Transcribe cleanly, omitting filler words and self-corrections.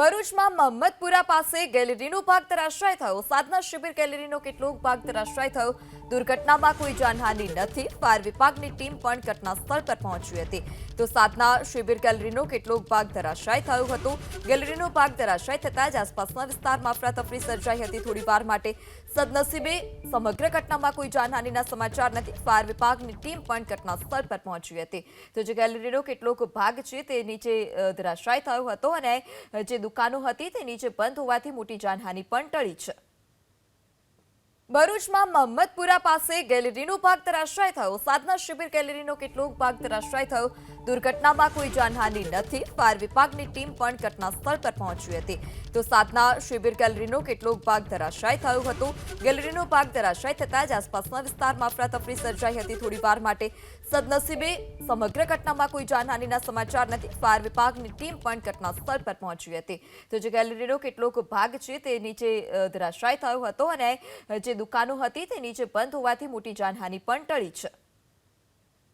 ભરૂચમાં મહમ્મદપુરા પાસે ગેલેરીનો ભાગ ધરાશાય થયો। સાધના શિબિર ગેલેરીનો કેટલોક ભાગ ધરાશાય થયો। દુર્ઘટનામાં કોઈ જાનહાનિ નથી। ફાયર વિભાગની ટીમ પણ ઘટના સ્થળ પર પહોંચી હતી। તો સાધના શિબિર ગેલેરીનો કેટલોક ભાગ ધરાશાય થયો હતો। ગેલેરીનો ભાગ ધરાશાય થતાં જ આસપાસના વિસ્તારમાં અફરાતફરી સર્જાઈ હતી। થોડીવાર માટે સદનસીબે સમગ્ર ઘટનામાં કોઈ જાનહાનિના સમાચાર નથી। ફાયર વિભાગની ટીમ પણ ઘટના સ્થળ પર પહોંચી હતી। તો જે ગેલેરીનો કેટલોક ભાગ છે તે નીચે ધરાશાય થયો હતો અને જે દુકાનો હતી તે નીચે બંધ હોવાથી મોટી જાનહાનિ પણ ટળી છે। ભરૂચમાં મહમ્મદપુરા પાસે ગેલેરીનો ભાગ ધરાશાય થયો। સાધના શિબિર ગેલેરીનો કેટલોક ભાગ ધરાશાય થયો। દુર્ઘટનામાં કોઈ જાનહાનિ નથી। ફાયર વિભાગની ટીમ પણ ઘટના સ્થળ પર પહોંચી હતી। તો સાધના શિબિર ગેલેરીનો કેટલોક ભાગ ધરાશાય થયો હતો। ગેલેરીનો ભાગ ધરાશાય થતાં જ આસપાસના વિસ્તારમાં અફરાતફરી સર્જાઈ હતી। થોડીવાર માટે સદનસીબે સમગ્ર ઘટનામાં કોઈ જાનહાનિના સમાચાર નથી। ફાયર વિભાગની ટીમ પણ ઘટના સ્થળ પર પહોંચી હતી। તો જે ગેલેરીનો કેટલોક ભાગ છે તે નીચે ધરાશાય થયો હતો અને જે દુકાનો હતી તે નીચે બંધ હોવાથી મોટી જાનહાનિ પણ ટળી છે।